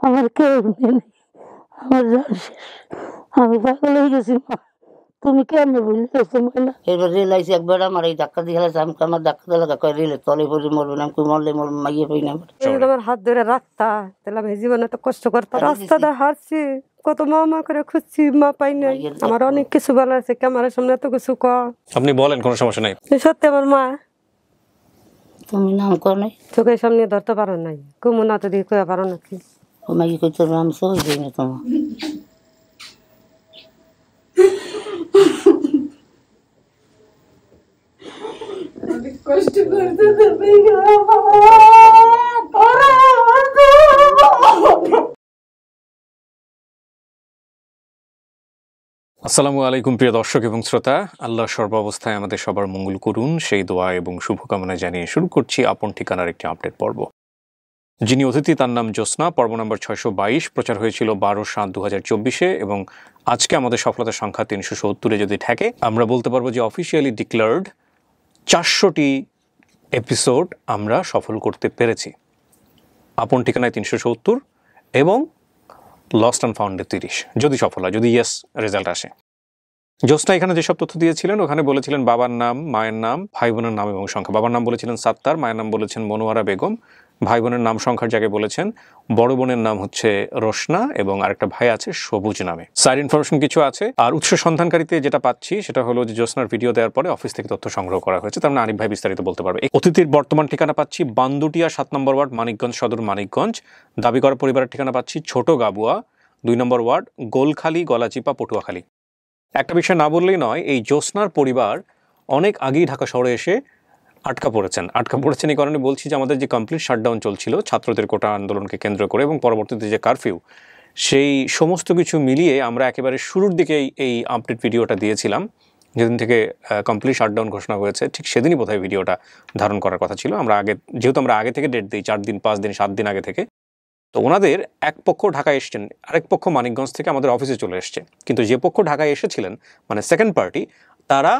আমার কেউ নেই, আমার শেষ, আমি পাগল হয়ে গেছি। মা তুমি কেমন বুঝতেছো না? এবার রেল আইসি একবার আমার এই ধাক্কা দিয়ে গেছে, আমি আমার ধাক্কা দিয়ে লাগা কয় রেলে তলে পড়ে মরবে না, আমি মরলে মরবে মাইয়ে পাই না। আমার হাত ধরে রাখতা তাহলে আমি জীবনে তো কষ্ট করতাম, রাস্তাটা হারছি, কত মা করে খুঁজছি, মা পাই নাই। আমার অনেক কিছু বলার আছে, ক্যামেরার সামনে এত কিছু ক, আপনি বলেন, কোনো সমস্যা নাই। সত্যি আমার মা। তুমি নাম কর নাই, চোখের সামনে ধরতে পারো নাই, কুমু না তো দিয়ে কয়ে পারো নাকি? ও মাইয়ে কইতে নাম সই দিই না তোমার। কষ্ট করতে আসসালামু আলাইকুম প্রিয় দর্শক এবং শ্রোতা, আল্লাহ সর্বাবস্থায় আমাদের সবার মঙ্গল করুন সেই দোয়া এবং শুভকামনা জানিয়ে শুরু করছি আপন ঠিকানার একটি আপডেট পর্ব। যিনি অতিথি তার নাম জ্যোৎস্না, পর্ব নম্বর 622, প্রচার হয়েছিল 12/7/2024 এবং আজকে আমাদের সফলতার সংখ্যা 370-এ যদি ঠেকে আমরা বলতে পারবো যে অফিসিয়ালি ডিক্লেয়ার্ড 400টি এপিসোড আমরা সফল করতে পেরেছি। আপন ঠিকানায় 370 এবং লস্ট অ্যান্ড ফাউন্ডে 30, যদি সফল হয়, যদি ইয়েস রেজাল্ট আসে। জ্যোৎস্না এখানে যেসব তথ্য দিয়েছিলেন ওখানে বলেছিলেন বাবার নাম, মায়ের নাম, ভাই বোনের নাম এবং সংখ্যা। বাবার নাম বলেছিলেন সাত্তার, মায়ের নাম বলেছেন মনোয়ারা বেগম, ভাই বোনের নাম সংখ্যার জায়গায় বলেছেন বড় বোনের নাম হচ্ছে রোশনা এবং আরেকটা ভাই আছে সবুজ নামে। সাইড ইনফরমেশন কিছু আছে। আর উৎস সন্ধানকারীতে যেটা পাচ্ছি সেটা হলো যে জ্যোৎস্নার ভিডিও দেওয়ার পরে অফিস থেকে তথ্য সংগ্রহ করা হয়েছে, তার মানে আরিফ ভাই বিস্তারিত বলতে পারবে। অতিথির বর্তমান ঠিকানা পাচ্ছি বান্দুটিয়া 7 নম্বর ওয়ার্ড, মানিকগঞ্জ সদর, মানিকগঞ্জ। দাবি করা পরিবারের ঠিকানা পাচ্ছি ছোট গাবুয়া 2 নম্বর ওয়ার্ড, গোলখালি, গলাচিপা, পটুয়াখালী। একটা বিষয় না বললেই নয়, এই জ্যোৎস্নার পরিবার অনেক আগেই ঢাকা শহরে এসে আটকা পড়েছেন এই কারণে বলছি যে আমাদের যে কমপ্লিট শাটডাউন চলছিল ছাত্রদের কোটা আন্দোলনকে কেন্দ্র করে এবং পরবর্তীতে যে কারফিউ, সেই সমস্ত কিছু মিলিয়ে আমরা একেবারে শুরুর দিকেই এই আপডেট ভিডিওটা দিয়েছিলাম। যেদিন থেকে কমপ্লিট শাটডাউন ঘোষণা হয়েছে ঠিক সেদিনই বোধহয় ভিডিওটা ধারণ করার কথা ছিল। যেহেতু আমরা আগে থেকে ডেট দিই 4 দিন, 5 দিন, 7 দিন আগে থেকে, তো ওনাদের এক পক্ষ ঢাকায় এসছেন, আরেক পক্ষ মানিকগঞ্জ থেকে আমাদের অফিসে চলে এসছে। কিন্তু যে পক্ষ ঢাকায় এসেছিলেন মানে সেকেন্ড পার্টি, তারা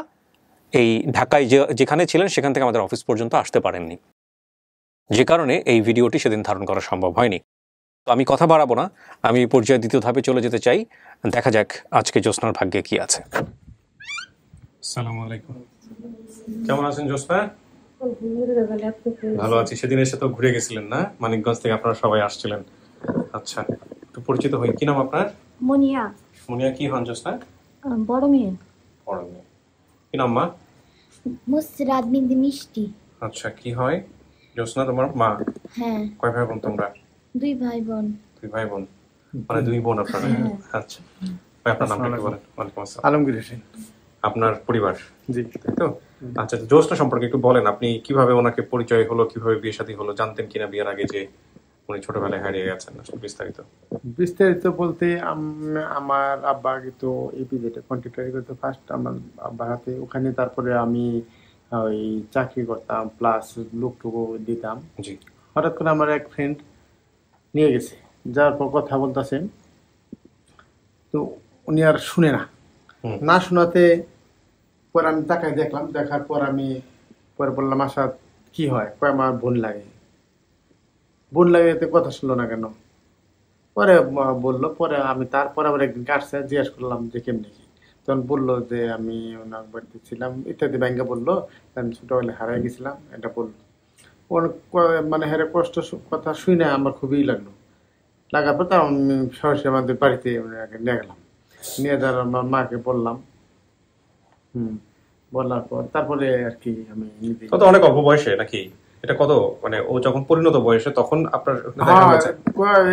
এই ঢাকায় যেখানে ছিলেন সেখান থেকে আমাদের অফিস পর্যন্ত আসতে পারেননি, যে কারণে এই ভিডিওটি সেদিন ধারণ করা সম্ভব হয়নি। তো আমি কথা বাড়াবো না, আমি পর্যায়ে দ্বিতীয় ধাপে চলে যেতে চাই। দেখা যাক আজকে জ্যোৎস্নার ভাগ্যে কি আছে। আসসালামু আলাইকুম, কেমন আছেন জ্যোৎস্না? ভালো আছি। সেদিন এসে তো ঘুরে গেছিলেন না, মানিকগঞ্জ থেকে আপনারা সবাই আসছিলেন। আচ্ছা, একটু পরিচিত হই। কি নাম আপনার? মুনিয়া। মুনিয়া কি হন জ্যোৎস্না? বড় মেয়ে। বড় মেয়ে। কি নাম মা? মুসরাত বিনতে মিষ্টি। আচ্ছা, কি হয় জ্যোৎস্না তোমার মা? হ্যাঁ। কয় ভাই বোন তোমরা? 2 ভাই বোন। 2 ভাই বোন, মানে 2 বোন আপনারা? আচ্ছা, আপনার নামটা একটু বলেন। ওয়ালাইকুম আসসালাম। আলমগীর হোসেন। আপনার পরিবার? জি, তাই তো। আচ্ছা, জ্যোৎস্না সম্পর্কে একটু বলেন, আপনি কিভাবে ওনাকে পরিচয় হলো, কিভাবে বিয়ে শাদী হলো, জানতেন কিনা বিয়ের আগে যে উনি ছোটবেলায় হারিয়ে গেছেন? আসলে বিস্তারিত বলতে আমার আব্বা আগে তো ইপিজেডে কন্ট্রাক্টরি করতে, ফার্স্ট আমার আব্বার হাতে ওখানে, তারপরে আমি ওই চাকরি করতাম প্লাস লোকটুকু দিতাম। জি। হঠাৎ করে আমার এক ফ্রেন্ড নিয়ে গেছে, যাওয়ার পর কথা বলতেছেন, তো উনি আর শুনে না শোনাতে পরে আমি তাকায় দেখলাম, দেখার পর আমি পরে বললাম আশা কি হয়, কয় আমার বোন লাগে এতে কথা শুনলো না কেন? পরে বললো, পরে আমি তারপরে আবার একদিন কাটছে জিজ্ঞেস করলাম যে কেমনি কি, তখন বললো যে আমি ওনার বাড়িতে ছিলাম ইত্যাদি ব্যাংকে বললো, আমি ছোটবেলায় হারাই গেছিলাম, এটা বললো। মানে হেরে কষ্ট কথা শুনে আমার খুবই লাগলো। লাগার পর তো আমি সরাসরি আমাদের বাড়িতে নিয়ে গেলাম, নিয়ে যাওয়ার আমার মাকে বললাম। বলার পর তারপরে আর কি আমি অনেক অল্প বয়সে নাকি এটা? কত মানে ও যখন পরিণত বয়সে তখন আপনার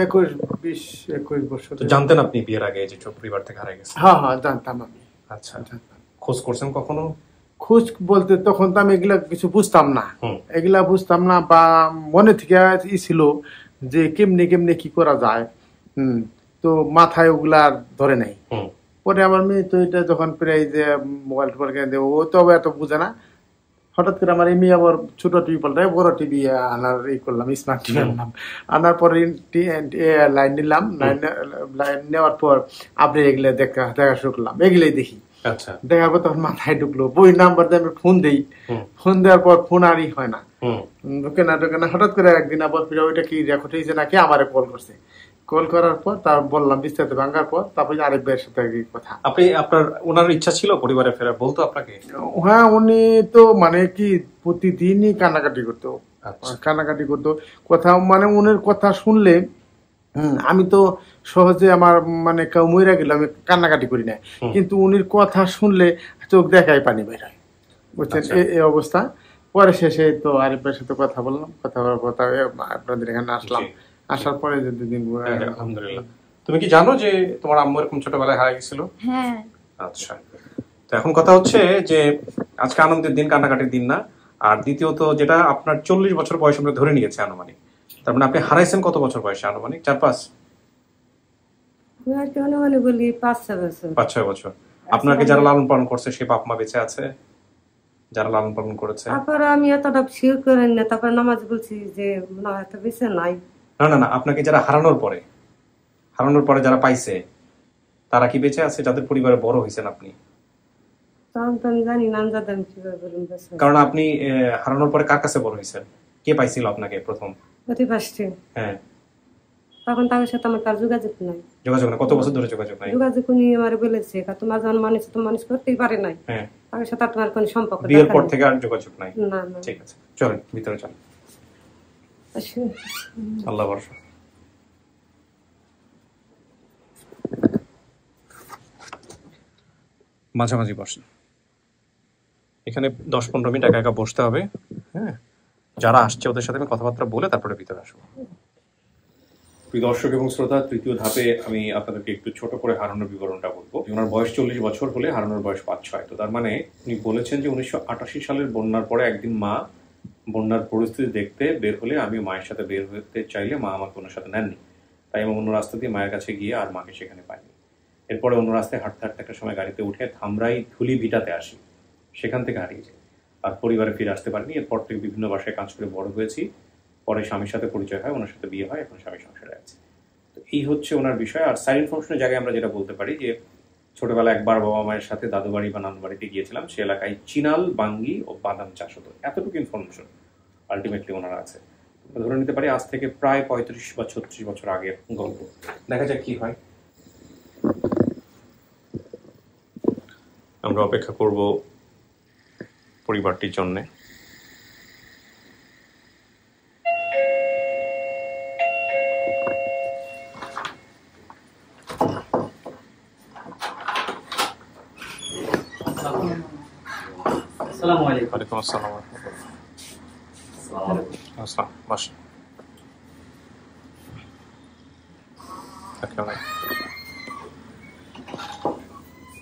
21 বছর। জানতেন আপনি বিয়ের আগে যে পরিবার থেকে হারিয়ে গেছে? হ্যাঁ, জানতাম আমি। আচ্ছা, খোঁজ করছেন কখনো? খোঁজ বলতে তখন তো আমি এগুলা কিছু বুঝতাম না, বা মনে থেকে ছিল যে কেমনে কি করা যায়, তো মাথায় ওগুলা ধরে নাই। পরে আমার মেয়ে তো এটা যখন প্রায় যে মোবাইল টোবাইল কিনে দেবো, ও তো এত বুঝে না। হঠাৎ করে আমার এমনি আবার ছোট টিভি পাল্টায় বড় টিভি আনার করলাম, স্মার্ট টিভি আনলাম। আনার পরে লাইন নিলাম, লাইন নেওয়ার পর আপনি এগুলো দেখা শুরু করলাম, এগুলোই দেখি। দেখার পর তখন মাথায় ঢুকলো, বই নাম্বার দিয়ে আমি ফোন দিই, ফোন দেওয়ার পর ফোন আরই হয় না, ঢুকে না। হঠাৎ করে একদিন আবার ওইটা কি রেকর্ড হয়েছে নাকি আমারে কল করছে, কল করার পর তার বললাম বিস্তারিত ভাঙার পর তারপরে আরেক ভাইয়ের সাথে কথা। আপনি আপনার ওনার ইচ্ছা ছিল পরিবারে ফেরা, বলতো আপনাকে? হ্যাঁ, উনি তো মানে কি প্রতিদিনই কান্নাকাটি করতো, কান্নাকাটি করতো। কথা মানে উনার কথা শুনলে আমি তো সহজে আমার মানে কেউ মইরা গেলে আমি কান্নাকাটি করি না, কিন্তু উনির কথা শুনলে চোখ দেখায় পানি বের হয়, বুঝছেন? এই অবস্থা। পরে শেষে তো আরিফের সাথে কথা বললাম, কথা বলার পর আপনাদের এখানে আসলাম। আসার পরে যে দুদিন আলহামদুলিল্লাহ। তুমি কি জানো যে তোমার আম্মু এরকম ছোটবেলায় হারিয়ে গেছিল? হ্যাঁ। আচ্ছা, তো এখন কথা হচ্ছে যে আজকে আনন্দের দিন, কান্নাকাটির দিন না। আর দ্বিতীয়ত যেটা, আপনার 40 বছর বয়স আমরা ধরে নিয়েছে আনুমানিক, তার মানে আপনি হারাইছেন কত বছর বয়সে? আনুমানিক 4-5 বলি 5-6 বছর। 5-6 বছর। আপনাকে যারা লালন পালন করছে সে বাপ মা বেঁচে আছে? যারা লালন পালন করেছে? তারপরে আমি এতটা শিওর করেন না, তারপরে নামাজ বলছি যে না এত বেঁচে নাই। না না না, আপনাকে যারা হারানোর পরে যারা পাইছে তারা কি বেঁচে আছে, যাদের পরিবারে বড় হয়েছেন আপনি? তখন তো আমি জানি না, আমি যাদের কিভাবে বলুন। কারণ আপনি হারানোর পরে কার কাছে বড় হয়েছেন? কে পাইছিল আপনাকে প্রথম? প্রতিপাশে। হ্যাঁ, তখন তাদের সাথে আমার তার যোগাযোগ নাই। যোগাযোগ না? কত বছর ধরে যোগাযোগ নাই? যোগাযোগ উনি আমার বলেছে তোমার যখন মানুষ তো মানুষ করতেই পারে নাই, হ্যাঁ, তাদের সাথে তোমার কোনো সম্পর্ক বিয়ের পর থেকে আর যোগাযোগ নাই? না না। ঠিক আছে, চলেন ভিতরে চলেন। আল্লাহ ভরসা। মাঝামাঝি বসেন, এখানে 10-15 মিনিট একা একা বসতে হবে। হ্যাঁ, যারা আসছে ওদের সাথে আমি কথাবার্তা বলে তারপরে ভিতরে আসবো। প্রিয় দর্শক এবং শ্রোতা, তৃতীয় ধাপে আমি আপনাদেরকে একটু ছোট করে হারানোর বিবরণটা বলবো। ওনার বয়স 40 বছর হলে হারানোর বয়স 5-6। তো তার মানে উনি বলেছেন যে 1988 সালের বন্যার পরে একদিন মা বন্যার পরিস্থিতি দেখতে বের হলে আমি মায়ের সাথে বের হতে চাইলে মা আমাকে ওনার সাথে নেননি, তাই আমি অন্য রাস্তা দিয়ে মায়ের কাছে গিয়ে আর মাকে সেখানে পাইনি। এরপরে অন্য রাস্তায় হাঁটতে হাঁটতে একটা সময় গাড়িতে উঠে ধামরাই ধুলি ভিটাতে আসি, সেখান থেকে হারিয়ে যাই, আর পরিবারে ফিরে আসতে পারিনি। এরপর থেকে বিভিন্ন বাসায় কাজ করে বড় হয়েছি। পরে স্বামীর সাথে পরিচয় হয়, ওনার সাথে বিয়ে হয়, এখন স্বামী সংসারে আছে। তো এই হচ্ছে ওনার বিষয়। আর সাইড ইনফরমেশনের জায়গায় আমরা যেটা বলতে পারি যে ছোটবেলা একবার বাবা মায়ের সাথে দাদু বাড়ি বা নানু বাড়িতে গিয়েছিলাম, সে এলাকায় চিনাল, বাঙ্গি ও বাদাম চাষ হতো। এতটুকু ইনফরমেশন আলটিমেটলি ওনারা আছে। ধরে নিতে পারি আজ থেকে প্রায় 35 বা 36 বছর আগের গল্প। দেখা যাক কি হয়। আমরা অপেক্ষা করব পরিবারটির জন্যে। আসসালামু আলাইকুম। ওয়ালাইকুম আসসালাম। আসসালাম, বসেন।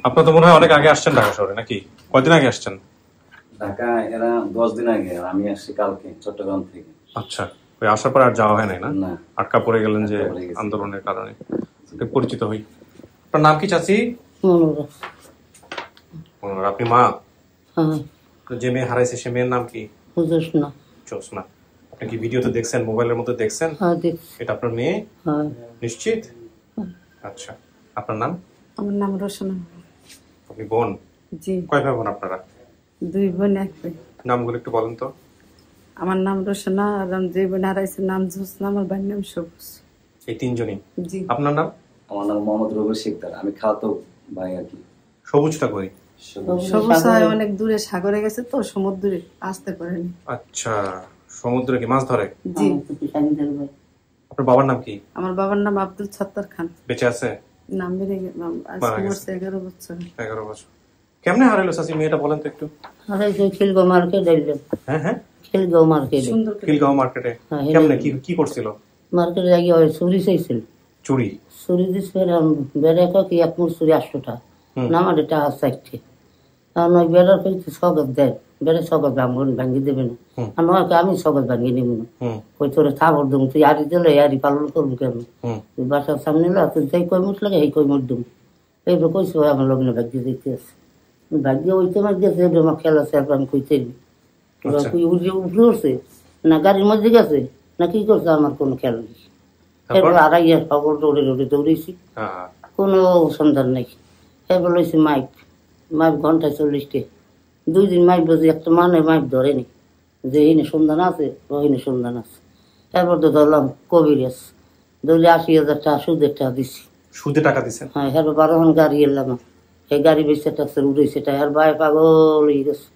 আপনার তো মনে হয় অনেক আগে আসছেন ঢাকা শহরে, নাকি? কয়দিন আগে আসছেন? ঢাকা এরা 10 দিন আগে, আমি আসছি কালকে চট্টগ্রাম থেকে। আচ্ছা, ওই আসার পর আর যাওয়া হয় নাই না? না, আটকা পড়ে গেলেন যে আন্দোলনের কারণে। পরিচিত হই। আপনার নাম কি চাচি? আপনি মা? যে মেয়ে হারাইছে সে মেয়ের নাম কি? জোসনা। জোসনা। আপনি কি ভিডিওতে দেখছেন, মোবাইলের মধ্যে দেখছেন? এটা আপনার মেয়ে? নিশ্চিত? আচ্ছা, আপনার নাম? আমার নাম রোশনা। আপনি বোন? জি। কয় ভাই বোন আপনারা? 2 বোন 1 ভাই। নামগুলো একটু বলেন তো। আমার নাম রোশনা, আর যে বোন হারাইছে নাম জোসনা, আমার ভাইয়ের নাম সবুজ। এই 3 জনই? জি। আপনার নাম? আমার নাম মোহাম্মদ রবিউল শিকদার, আমি খালাতো ভাই আর কি। সবুজটা কই? সবুজ অনেক দূরে সাগরে গেছে তো, সমুদ্রে আসতে পারেনি। আচ্ছা, সমুদ্রে কি মাছ ধরে? জি। আপনার বাবার নাম কি? আমার বাবার নাম আব্দুল সত্তার খান। বেঁচে আছে? নাম বেড়ে গেছে, আজকে মরছে 11 বছর। 11 বছর। কেমনে হারাইলো চাচি মেয়েটা, বলেন তো একটু। হারাইছে খিলগাঁও মার্কেটে। হ্যাঁ হ্যাঁ, খিলগাঁও মার্কেটে। খিলগাঁও মার্কেটে? কেমনে, কি করছিল? মার্কেটে গিয়ে ওই চুরি চাইছিল। চুরি? চুরি দিচ্ছে বেড়ে কি এক মুঠ চুরি 800 টাকা, না আমার এটা 4টি। কারণ ওই বেড়ার কিন্তু সগত দেয়, বেড়ে সগত ভাঙ্গি দেবে না, আর নয় আমি সগত ভাঙ্গি নিব না। ওই তোরে থাবর দেবো, তুই আড়ি দিলে আড়ি পালন করবো কেন? তুই বাসার সামনে লো, তুই যাই কই মুঠ লাগে এই কই মুঠ দেবো। এইভাবে কইছে আমার লগ্নে ভাগ্য দিতে আছে, ভাগ্য ওইতে মার গেছে, আমার খেলা আছে, আমি কইতে উঠে উঠছে না গাড়ির মধ্যে গেছে না কি করছে, আমার কোনো খেয়াল নেই। এরপর আড়াইয়ার খবর দৌড়ে দৌড়েছি, কোনো সন্ধান নেই। এরপর লইছি মাইক ঘন্টায় 40 টাকা। 2 দিন মাইক বসে একটা মানে মাইক ধরেনি যে এইনে সন্ধান আছে, ওইনে সন্ধান আছে। এরপর তো ধরলাম কবিরাজ, ধরলে 80,000 টাকা সুদের টাকা দিছি। সুদে টাকা দিছেন? হ্যাঁ, হ্যাঁ, 12 গাড়ি এলাম, এই গাড়ি বেচে ট্যাক্সের উঠেছে টায়ার ভাই পাগল হয়ে গেছে।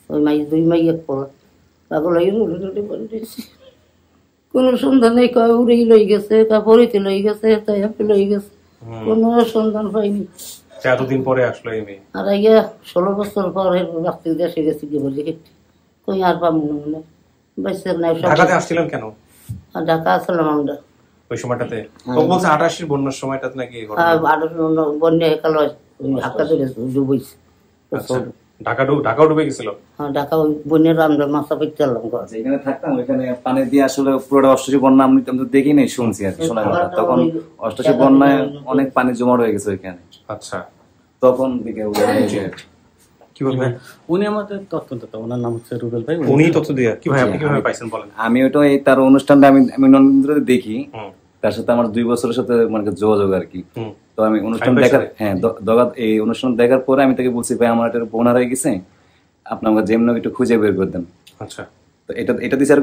ওই মাই 2 মাই এক পড়া পাগল হয়ে উঠে করে দিয়েছি। কোনো সন্ধান নেই, কয় উড়েই লই গেছে, কাপড়িতে লই গেছে, তাই আপনি লই গেছে, কোনো সন্ধান পাইনি। এতদিন পরে আসলো এই মেয়ে? আর ইয়া 16 বছর পর রাত্রি দেশে গেছি গিয়ে বলি কই আর পাবো না বেঁচে নাই। ঢাকাতে আসছিলেন কেন? ঢাকা আসলাম আমরা ওই সময়টাতে। ও বলছে 88 বন্যার সময়টাতে নাকি বন্যা একাল ঢাকা থেকে ডুবইছে। ঢাকাও ডুবে গেছিল? হ্যাঁ, ঢাকা ওই বন্যার আমরা মাথা পেতে এলাম। যেখানে থাকতাম ওইখানে পানি দিয়ে আসলে পুরোটা 88 বন্যা আমি তো দেখি নাই, শুনছি আর কি, শোনা কথা। তখন 88 বন্যায় অনেক পানি জমা হয়ে গেছে ওইখানে। আচ্ছা, তখন দিকে কি বলবেন? উনি আমাদের তথ্য দিত, ওনার নাম হচ্ছে রুবেল ভাই। উনি তথ্য দিয়ে কিভাবে, আপনি কিভাবে পাইছেন বলেন? আমি ওটা এই তার অনুষ্ঠানটা আমি নন্দীতে দেখি, তার সাথে আমার 2 বছরের সাথে মানে যোগাযোগ আর কি। তো আমি অনুষ্ঠান দেখার, হ্যাঁ এই অনুষ্ঠান দেখার পরে আমি তাকে বলছি, ভাই আমার একটা বোনার হয়ে গেছে, আপনি আমাকে যেমন একটু খুঁজে বের করে দেন। আচ্ছা, তো এটা দিচ্ছে আর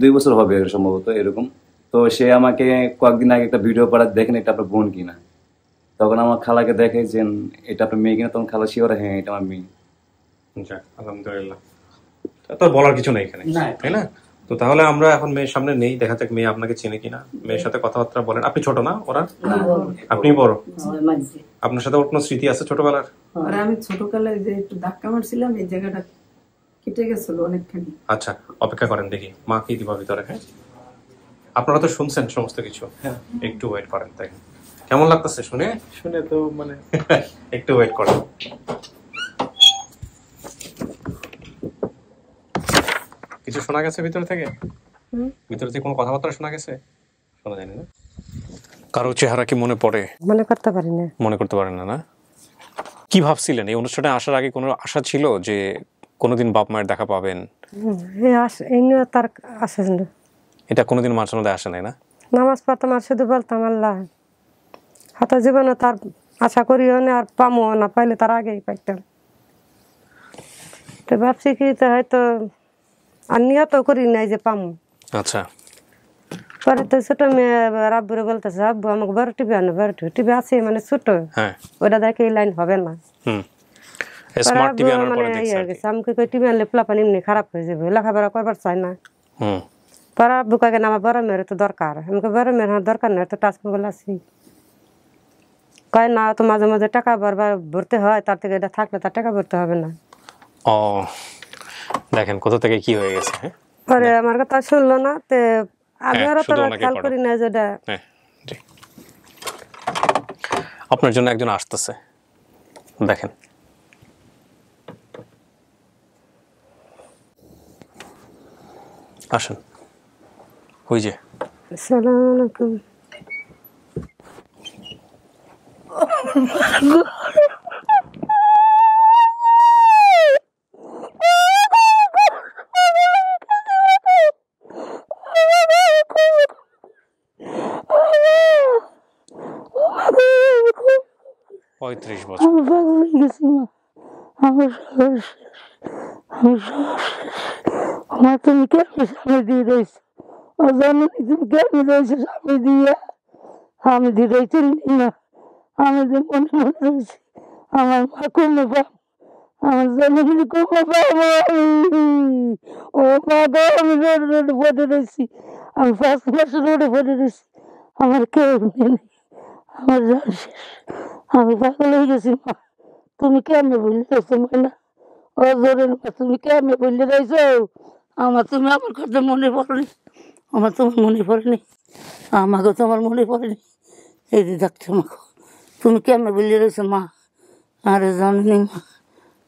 2 বছর হবে সম্ভবত এরকম। তো সে আমাকে কয়েকদিন আগে একটা ভিডিও পাঠাতে, দেখেন এটা আপনার বোন কিনা। তখন আমার খালাকে দেখে যে এটা আপনার মেয়ে কিনা, তখন খালা শিওর, হ্যাঁ এটা আমার মেয়ে। আলহামদুলিল্লাহ, তো বলার কিছু নেই এখানে, তাই না? তো তাহলে আমরা এখন মেয়ের সামনে নেই, দেখা যাক মেয়ে আপনাকে চেনে কিনা। মেয়ের সাথে কথাবার্তা বলেন। আপনি ছোট না ওরা? আপনি বড়? আপনার সাথে ওর কোনো স্মৃতি আছে ছোটবেলার? আর আমি ছোটবেলায় যে একটু ধাক্কা মারছিলাম, এই জায়গাটা কেটে গেছিল অনেকখানি। আচ্ছা, অপেক্ষা করেন দেখি মা কি দিবা ভিতরে। হ্যাঁ, আপনারা তো শুনছেন সমস্ত কিছু, একটু ওয়েট করেন। তাই কেমন লাগতেছে শুনে? শুনে তো মানে একটু ওয়েট করেন। কিছু শোনা গেছে ভিতর থেকে? ভিতর থেকে কোনো কথাবার্তা শোনা গেছে? শোনা যায়নি না? কারো চেহারা কি মনে পড়ে? মনে করতে পারি না। মনে করতে পারেন না? না, কি ভাবছিলেন এই অনুষ্ঠানে আসার আগে? কোনো আশা ছিল যে কোনোদিন বাপ মায়ের দেখা পাবেন? এই নিয়ে তার আশা ছিল। এটা কোনোদিন মাঝে মধ্যে আসে নাই না? নামাজ পড়তাম আর শুধু বলতাম আল্লাহ হাতে জীবনে তার আশা করিও না, আর পামো না, পাইলে তার আগেই পাইতাম। তো ভাবছি কি হয়তো আর নিয়ত করি নাই যে পামো। আচ্ছা, পরে তো ছোট মেয়ে আব্বুরে বলতেছে, আব্বু আমাকে 12 টিভি আনো, 12 টিভি আছে মানে ছোট, হ্যাঁ ওটা দেখে এই লাইন হবে না। স্মার্ট টিভি আনার পরে দেখছি আমাকে কই টিভি আনলে পোলাপান এমনি খারাপ হয়ে যাবে, লেখাপড়া করবার চাই না। হুম, পরে আব্বু কয়ে আমার বড় মেয়ের তো দরকার। আমাকে বড় মেয়ের দরকার নেই, তো টাচ মোবাইল আছি। কয় না, তো মাঝে মাঝে টাকা বারবার ভরতে হয়, তার থেকে এটা থাকলে তার টাকা ভরতে হবে না। ও দেখেন কোথা থেকে কি হয়ে গেছে। হ্যাঁ, পরে আমার কথা শুনলো না, তে আমি আরো তো খেয়াল করি না যেটা। হ্যাঁ, আপনার জন্য একজন আসতেছে, দেখেন। আসেন, ওই যে। আসসালামু আলাইকুম। পঁয়ত্রিশ বছর। আমি পাগল হয়ে গেছি মা, আমার মা তুমি কেমন সামনে দিয়ে রয়েছো? ও জানো তুমি কেমন রয়েছো সামনে দিয়ে? আমি দিয়ে রয়েছি না, আমি যে মনে মনে রয়েছি আমার মা কমে পাব, আমার জন্মদিন কমে পাবো। ও মা গো, আমি রোডে পড়ে রয়েছি, আমি 5 মাস রোডে পড়ে রয়েছি, আমার কেউ নেই, আমার জান শেষ, আমি পাগল হয়ে গেছি মা। তুমি কেমনে বললে রয়েছো ময়না? ও জোরের মা, তুমি কেমনে বললে রয়েছো? তুমি আমার কথা মনে পড়েনি, আমার তোমার মনে পড়েনি, আমাকে তোমার মনে পড়েনি। এই যে ডাক্তার মা, তুমি কেমনে বললে রয়েছো মা? আরে জানি মা,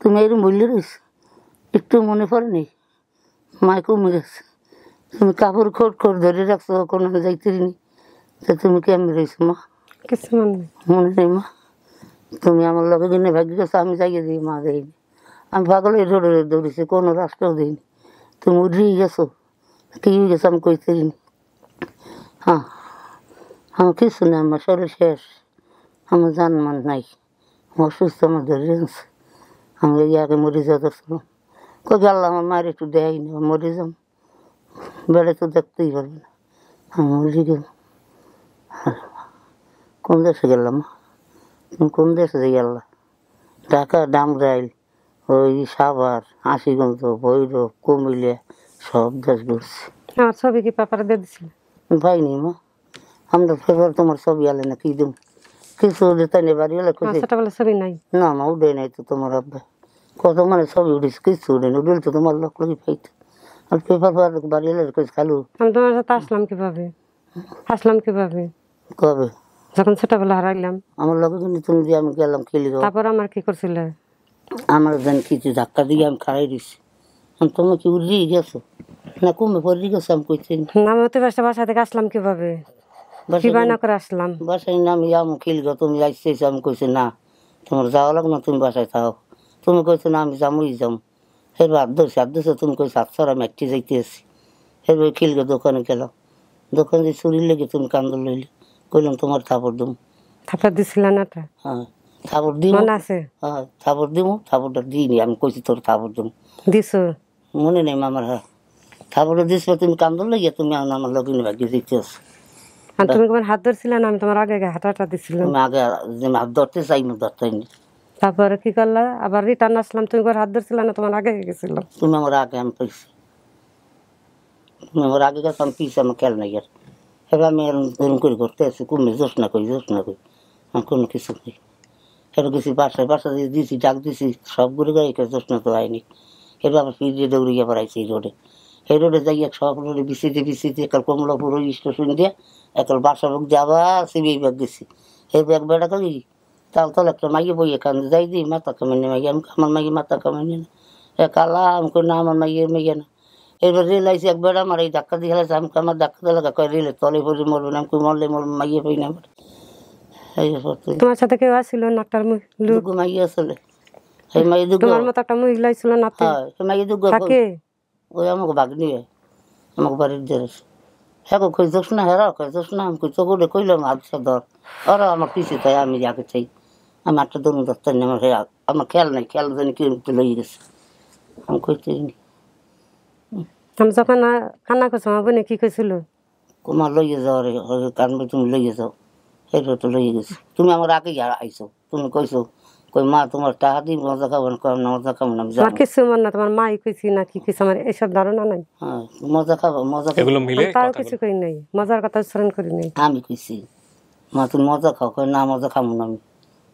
তুমি এরকম বললে রয়েছো, একটু মনে পড়েনি? মায় কমে গেছে, তুমি কাপড় খোট ধরে রাখছো, কোনো যাইতেনি, তা তুমি কেমনে রয়েছো মা? কিছু মনে নেই মা? তুমি আমার লগে দিনে ভাগ্য গেছো, আমি যাইয়ে দিই মা দেয়নি, আমি পাগল এই রোডে দৌড়েছি, কোনো রাস্তাও দিইনি, তুমি উঠেই গেছো, কি গেছো আমি কইতেরিনি। হ্যাঁ, আমার কিছু নেই, আমার শরীর শেষ, আমার জান মান নাই, আমার অসুস্থ, আমার ধরে আনছে, আমি এই আগে মরে যাওয়া ধরছিলাম, কই গেলাম আমার মায়ের একটু দেয় না, মরে যাম, বেড়ে তো দেখতেই পারবে না, আমি মরে গেলাম, কোন দেশে গেলাম? তুমি কোন দেশে গেলা? ঢাকা, ডামরাইল, ওই সাভার, আশিগঞ্জ, ভৈরব, কুমিল্লা সব দেশ ঘুরছি। আমার ছবি কি পেপারে দিয়ে দিছিল? পাইনি মা, আমরা ফেবার তোমার ছবি আলে না কি দিম কিছু তাই নেই বাড়ি এলে খুশি। ছোটবেলা ছবি নাই? না মা উঠে নাই তো তোমার আব্বা কত মানে ছবি উঠিস কিছু উঠে না, উঠলে তো তোমার লোক লোকই পাইতো। আর পেপার বাড়ি এলে খালু। আমি তোমার সাথে আসলাম কিভাবে? কবে? যখন ছোটবেলা হারাইলাম। আমার লোক কিন্তু তুমি দিয়ে আমি গেলাম খেলি। তারপর আমার কি করছিল? আমার যেন কিছু ধাক্কা দিয়ে আমি খাড়াই দিছি। তুমি কি উড়িয়ে গেছো না কমে পড়ে গেছো? আমি কইছি না, আমি বাসা থেকে আসলাম কিভাবে? কি বায়না করে আসলাম? বাসায় নামি আমি খেলি গো, তুমি আসতেছো। আমি কইছি না তোমার যাওয়া লাগবে না, তুমি বাসায় থাকো। তুমি কইছো না আমি যামই যাম। এর হাত ধরছে তুমি কইছো আচ্ছা আমি একটি যাইতে আছি। এরপর খেলগে দোকানে গেলাম, দোকানে যে চুরি লেগে তুমি কান্দল লইলে কইলাম তোমার থাপড় দিম। থাপড় দিছিল না? হ্যাঁ থাপড় দিম। মনে আছে? হ্যাঁ থাপড় দিব, থাপড়টা দিইনি। আমি কইছি তোর থাপড় দিম। দিছো? মনে নেই আমার। হ্যাঁ থাপড়টা দিস তুমি কান্দল লেগে তুমি আমার লগিন ভাগিয়ে দিতে আছো। আর তুমি তোমার হাত ধরছিলে না? আমি তোমার আগে হাঁটাটা দিছিলাম। তুমি আগে হাত ধরতে চাইনি, ধরতেনি। তারপরে কি করলা? আবার রিটার্ন আসলাম, তুমি হাত ধরছিল না? তোমার আগে গেছিল। তুমি আমার আগে, আমি পাইছি। তুমি আমার আগে গেছো, আমি পিছিয়ে আমার খেয়াল নাই। আর এবার আমি এরকম করে করতে আছি কুমির জোস না করি আমি কোনো কিছু নেই। এবার গেছি বাসায় দিয়েছি, ডাক দিয়েছি সব ঘুরে গাড়ি জোস না তো হয়নি। এবার আবার ফিরিয়ে দৌড়িয়ে বেড়াইছি এই রোডে যাই এক সব রোডে বিছিতে একাল কমলাপুর স্টেশন দিয়ে একাল বাসা বুক দিয়ে আবার সিবিআই ব্যাগ গেছি। এই ব্যাগ বেড়া করি তাল একটা মাইয়ে বই এখান যাই দিই মাথা কামাইনি মাইয়ে। আমি আমার মাইয়ে মাথা কামাইনি না কালা আমি করি না আমার মাইয়ে না। এবার রেল আইসি এক বেড়া আমার এই ধাক্কা দিয়ে হেলাছে। আমি আমার ধাক্কা দিয়ে লাগা কয় রেলে তলে পড়ে মরবে না। আমি মরলে মাইয়ে পাই না আমার। তোমার সাথে কেউ আসছিল না? একটা লোক মাইয়ে আসলে এই মাইয়ে দুটো তোমার মতো একটা মহিলা ছিল না? হ্যাঁ মাইয়ে দুটো থাকে ওই আমাকে বাঘ নিয়ে আমাকে বাড়ির দিয়ে হ্যাঁ কই যাস না, হ্যাঁ যাস না। আমি কই চোখে কইলাম আচ্ছা ধর ওরা আমার পিছিয়ে তাই আমি আগে চাই। আমি একটা দরুন ধরতেন না, আমার খেয়াল নাই, খেয়াল জানি কি লইয়ে গেছে। আমি কইতে আমি যখন কান্না করছো আমার বোনে কি কইছিল? তোমার লইয়ে যাও রে কানবে, তুমি লইয়ে যাও। এরপর তো লইয়ে গেছি। তুমি আমার আগে আইসো, তুমি কইছো কই মা তোমার টাকা দিন মজা খাবো না, মজা খাবো না। আমার কিছু মন না, তোমার মাই কইছি না কি কইছে আমার এইসব ধারণা নাই। হ্যাঁ মজা খাবো এগুলো মিলে তাও কিছু কই নাই, মজার কথা উচ্চারণ করি নাই। আমি কইছি মা তুমি মজা খাও, কই না মজা খাবো না।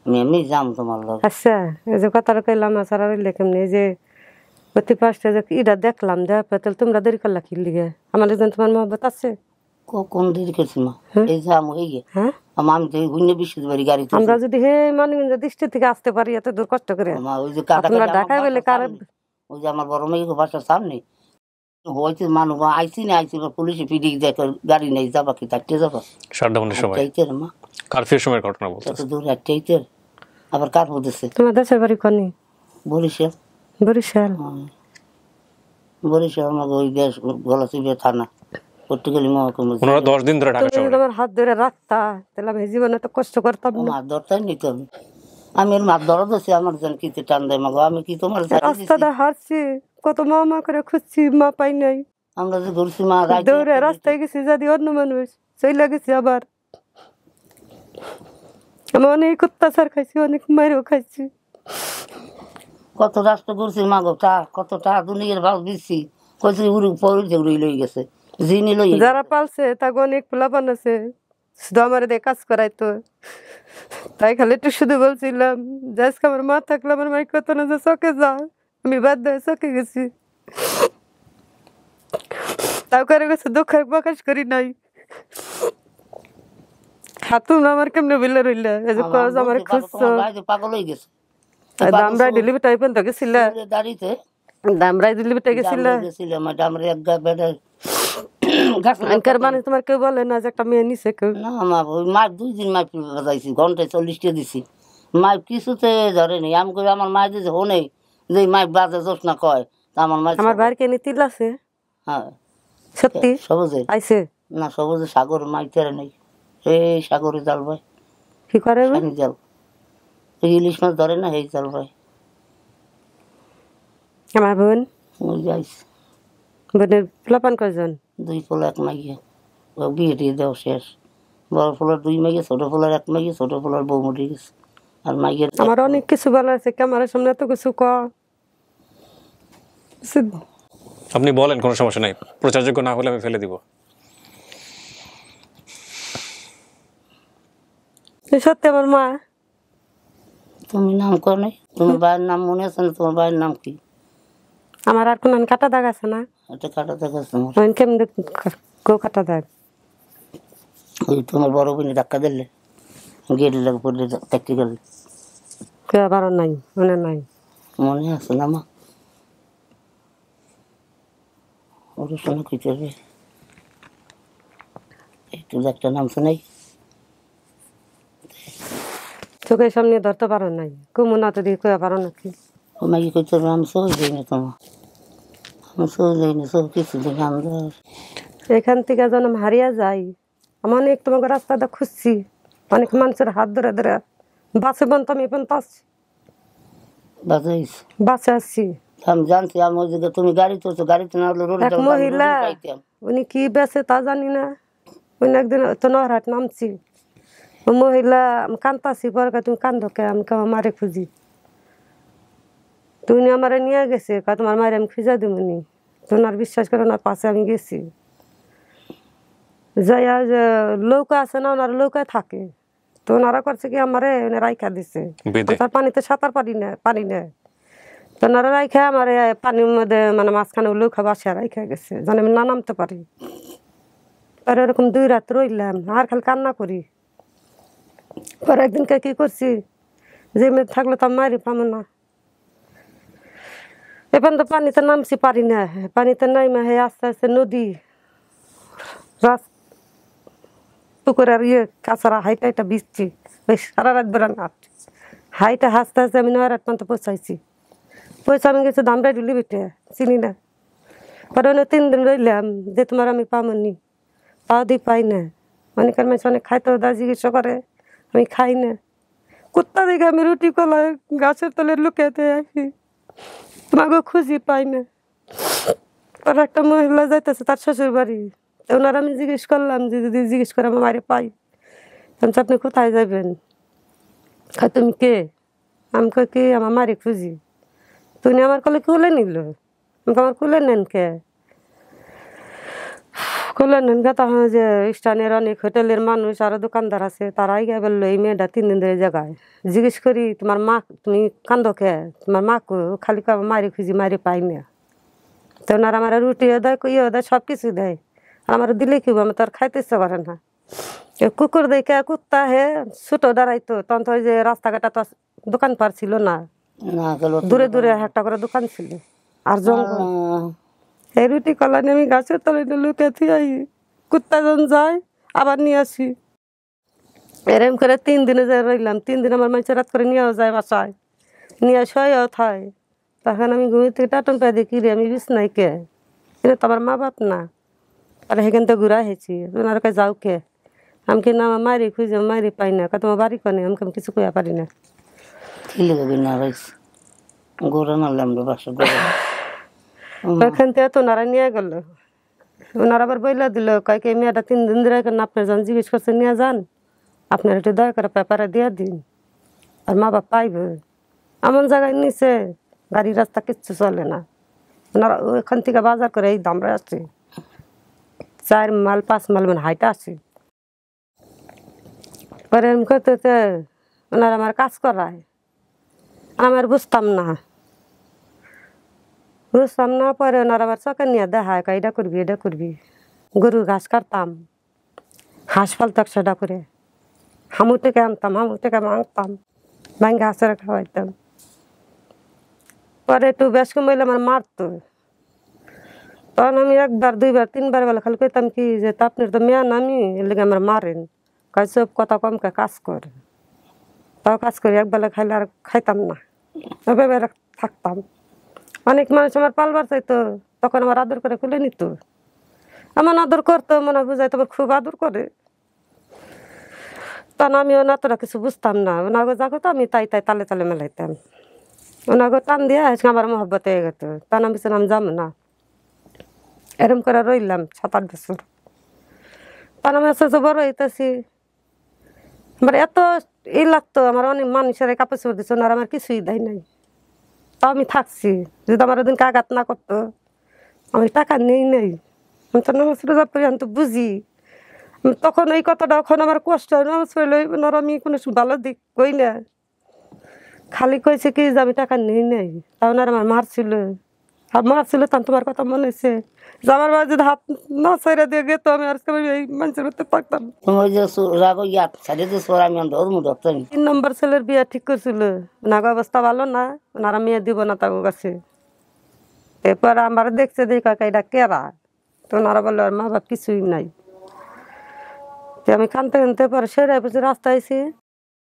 আমি এমনি যাম তোমার লোক। আচ্ছা এই যে কথাটা কইলাম সারা রইলে কেমনি? এই যে প্রতি পাঁচটা যে ইটা দেখলাম দেখ তাহলে তোমরা দেরি করলা কি লিগে? আমার একজন তোমার মহব্বত আছে? কোন দেরি করছি মা? এই যে আমি হয়ে হ্যাঁ আমি তো হুইনে বিশুদ্ধ বাড়ি গাড়ি আমরা যদি হে মানিগঞ্জ দৃষ্টি থেকে আসতে পারি এত দূর কষ্ট করে। ওই যে তোমরা ঢাকায় বলে কার? ওই যে আমার বড় মেয়ে বাসার সামনে হয়েছে মানুষ আইসি না আইসি পুলিশে পিড়ি দেখো গাড়ি নেই যাবা কি থাকতে যাবা শাটডাউনের সময় চাইতের মা কারফিউর সময়ের ঘটনা বলতে এত দূর চাইতের আবার কার বলতেছে? তোমার দেশের বাড়ি কোনি? বরিশাল। বরিশাল? বরিশাল আমাকে ওই দেশ গলাচিপা থানা পর্তুগালি মহকুমা। 10 দিন ধরে ঢাকা শহরে তোমার হাত ধরে রাখতা তাহলে আমি জীবনে তো কষ্ট করতাম না। মাছ ধরতাই নিত আমি ওর মাছ ধরা দিচ্ছি আমার যেন কিছু টান দেয় মাগো। আমি কি তোমার রাস্তাটা হারছি কত মা করে খুঁজছি মা পাই নাই। আমরা যে ঘুরছি মা দৌড়ে রাস্তায় গেছি যদি অন্য মানুষ চলে গেছি। আবার আমি অনেক অত্যাচার খাইছি, অনেক মাইরও খাইছি। কত রাষ্ট্র ঘুরছি মাগো কত টাকা দুনিয়ার ভাগ দিচ্ছি কইছি উড়ি পড়ে উড়ি লই গেছে জিনি লই যারা পালছে তাকে অনেক পোলাপান আছে শুধু আমার দিয়ে কাজ করাইতো। তাই খালি একটু শুধু বলছিলাম যে আজকে আমার মা থাকলে আমার মাই কত না যে চকে যা, আমি বাধ্য হয়ে চকে গেছি। তাও করে গেছে দুঃখের প্রকাশ করি নাই। হাতুম আমার কেমনে বিলে রইলা এই যে কজ আমার খুঁজছো পাগল হয়ে গেছে। দামরা ডেলিভারি টাইপের তো গেছিল দাঁড়িতে দামরাই ডেলিভারি গেছিল ডামরে এক গা বেড়ে আনকার মানে তোমার কেউ বলে না যে একটা মেয়ে নিছে কেউ? না মা ওই মাছ 2 দিন মাছ বাজাইছি ঘন্টায় 40 টাকা দিছি মাছ কিছুতে ধরেনি। আমি কই আমার মাছ দিয়েছে হনে যে মাছ বাজে জোস না কয় তা আমার মাছ আমার বাইরে কেন তিল আছে? হ্যাঁ সত্যি সবুজে আইছে না সবুজে সাগর মাছ তেরে নেই। এই সাগরে জাল ভাই কি করে জাল ইলিশ মাছ ধরে না এই জাল ভাই। আমার বোন ওই যাইছে বোনের পোলাপান কয়জন? 2 পোলা 1 মাইয়া ও বিয়ে দিয়ে দেওয়া শেষ বড় ফুলার 2 মাইয়ে, ছোট ফুলার 1 মাইয়ে, ছোট ফুলার বউ মরে গেছে। আর মাইয়ের আমার অনেক কিছু বলার আছে, ক্যামেরার সামনে এত কিছু ক। আপনি বলেন, কোনো সমস্যা নাই, প্রচারযোগ্য না হলে আমি ফেলে দিব। সত্যি আমার মা। তুমি নাম কর নাই? তোমার ভাইয়ের নাম মনে আছে না? তোমার ভাইয়ের নাম কি? আমার আর কোন কাটা দাগ আছে না? এটা কাটা দেখা তোমার আমি কেমন গো কাটা দাগ? ওই তোমার বড় বোনে ধাক্কা দিলে গেটে লাগে পড়লে দেখতে গেলে কে আবার নাই, মনে নাই। মনে আছে না মা? ওর শোনা কইতে হবে একটু একটা নামছে নাই, চোখের সামনে ধরতে পারো নাই, কুমুনা তো দিয়ে কয়ে পারো নাকি? ও মাকে কইতে হবে আমি সই যাই না তোমার, আমি সই যাই না, সব কিছু দেখে আন্দাজ। এখান থেকে যেন হারিয়ে যাই। আমি অনেক তোমাকে রাস্তাটা খুঁজছি, অনেক মানুষের হাত ধরে ধরে বাসে বন্ধ, আমি পর্যন্ত আসছি, বাজাইস বাসে আসছি। আমি জানছি, আমি ওই জায়গায় তুমি গাড়ি চলছো, গাড়িতে না হলে রোডে এক মহিলা, উনি কি বেছে তা জানি না, উনি একদিন তো নহরাট নামছি, ও মহিলা আমি কান্দাছি, পরে তুমি কান্দো কে? আমি কেমন মারে খুঁজি, তুমি আমারে নিয়ে গেছে, তোমার মারে আমি খুঁজা দিবনি, তোমার বিশ্বাস করো না, পাশে আমি গেছি যাইয়া, যে নৌকা আছে না, ওনার নৌকায় থাকে, তো ওনারা করছে কি আমারে রাইখা দিছে, তার পানিতে সাঁতার পানি নেয়, তো ওনারা রাইখা আমার পানির মধ্যে মানে মাঝখানে নৌকা বাসা রাইখা গেছে, যেন আমি না নামতে পারি। আর এরকম 2 রাত রইলাম, আর খালি কান্না করি। পরে একদিনকে কি করছি, যে মেয়ে থাকলে তো মারি পাবো না, এখন তো পানিতে নামছি পারি না, পানিতে নাইমা হে আস্তে আস্তে নদী পুকুরের কাছাড়া হাইটা এটা ভিজছি, ওই সারা রাত বেড়া না হাইটা হাসতে হাসতে আমি 9 রাত পর্যন্ত পৌঁছাইছি। পয়সা আমি গেছি দামরাই ডুলি বেটে চিনি না, পরে 3 দিন রইলাম, যে তোমার আমি পামনি, পাও দি পাই না, অনেকের মানুষ অনেক খাইতে দা চিকিৎসা করে, আমি খাই না। কুত্তা দেখে আমি রুটি কলা গাছের তলে লুকাতে আসি, তোমাকে খুঁজি পাই না। আর একটা মহিলা যাইতেছে তার শ্বশুর বাড়ি, ওনার আমি জিজ্ঞেস করলাম যে যদি জিজ্ঞেস করে আমার মারে পাই, তখন আপনি কোথায় যাবেন? তুমি কে? আমি কই কি আমার মারে খুঁজি। তুমি আমার কলে কুলে নিল, আমাকে আমার কুলে নেন কে? কুলে নেন কে? তখন যে স্থানের অনেক হোটেলের মানুষ আরো দোকানদার আছে, তারাই গিয়ে বললো এই মেয়েটা 3 দিন ধরে জায়গায়। জিজ্ঞেস করি তোমার মা, তুমি কান্দো কে? তোমার মা কো? খালি মারি খুঁজি, মারি পাই না। তো ওনার আমার রুটিও দেয়, কইও দেয়, সব কিছু দেয়, আর আমার দিলে কি আমি তো আর খাইতে ইচ্ছা করে না। কুকুর দেখে কুত্তা হে ছোটো দাঁড়াইতো, তখন তো ওই যে রাস্তাঘাটা তো দোকান পার ছিল না, দূরে দূরে একটা করে দোকান ছিল, আর জঙ্গল। এই রুটি কলা নিয়ে আমি গাছের তলে লুকাতে আই, কুত্তা যখন যায় আবার নিয়ে আসি, এরম করে 3 দিনে যাই রইলাম। 3 দিন আমার মানুষের রাত করে নিয়েও যায় বাসায়, নিয়ে শোয়ও থায়। তখন আমি ঘুমিয়ে থেকে টাটন পাই দেখি রে আমি বিছনাই কে, এটা তো আমার মা বাপ না। আর সেখান থেকে ঘুরা হয়েছি, ওনার কাছে যাও কে? আমি কি না মারি খুঁজে মারি পাই না, তোমার বাড়ি কনে? আমি কিছু কইয়া পারি না। ওখান থেকে তো ওনারা নিয়ে গেল, ওনারা আবার বইলা দিল কয়েক মেয়েটা 3 দিন ধরে আপনার যান জিজ্ঞেস করছে নিয়ে যান, আপনার একটু দয়া করে পেপারে দিয়ে দিন, আর মা বাপ পাইবে। এমন জায়গায় নিচে গাড়ি রাস্তা কিচ্ছু চলে না, ওনারা ওইখান থেকে বাজার করে এই দামরা আসছে 4 মাইল 5 মাইল মানে হাইটা আসে। পরে এরকম করতে ওনারা আমার কাজ করায়, আমার বুঝতাম না। পরে ওনারা আমার চোখে নিয়ে দেখায়, এটা করবি এটা করবি। গরুর ঘাস কাটতাম, হাঁস পালতো 100টা করে, হামু থেকে আনতাম, হামু থেকে মাংতাম, ভাঙ্গা হাঁসের খাওয়াইতাম। পরে একটু বেশ কমাইলে আমার মারতো, তখন আমি 1 বার 2 বার 3 বার বেলা খালি কইতাম কি যে আপনার তো মেয়া নামি এর লেগে আমার মারেন, কয় সব কথা কমকে কাজ করে। তাও কাজ করি, 1 বেলা খাইলে আর খাইতাম না, এভাবে থাকতাম। অনেক মানুষ আমার পালবার চাইতো, তখন আমার আদর করে খুলে নিত, এমন আদর করতো মনে বুঝাই তোমার খুব আদর করে। তখন আমি ওনাতরা কিছু বুঝতাম না, ওনাকে যা করতো আমি তাই তাই তালে তালে মেলাইতাম, ওনাকে টান দিয়ে আমার মহব্বত হয়ে গেত। তখন আমি আমি যাবো না, এরম করে রইলাম 7-8 বছর। তখন আমি আস্তে আস্তে বড় হইতেছি, আমার এত ই লাগতো, আমার অনেক মানুষের কাপড় চোপড় দিচ্ছে, ওনারা আমার কিছুই দেয় নাই। তাও আমি থাকছি, যদি আমার ওদিনকে আঘাত না করতো আমি টাকা নেই নাই। আমি তো নামাজ রোজা পড়ি, আমি তো বুঝি। তখন এই কথাটা এখন আমার কষ্ট হয়, নামাজ পড়লে ওনারা আমি কোনো ভালো দিক কই না, খালি কইছে কি যে আমি টাকা নেই নাই। তাও ওনারা আমার মারছিল, আর মারছিল তখন তোমার কথা মনে হয়েছে যে আমার বাবা যদি হাত না ছেড়ে দিয়ে গেত আমি আর এই মানুষের করতে পারতাম। তোমার যে রাগ ইয়াত সাইডে যে সোর আমি ধর্ম ধরতাম। 3 নম্বর ছেলের বিয়ে ঠিক করছিল, ওনার অবস্থা ভালো না, ওনারা মেয়ে দিব না তার কাছে। এরপর আমার দেখছে দেখা এটা কেরা, তো ওনারা বললো আর মা বাপ কিছুই নাই। আমি কানতে কানতে পরে সেরে বসে রাস্তা আইসি,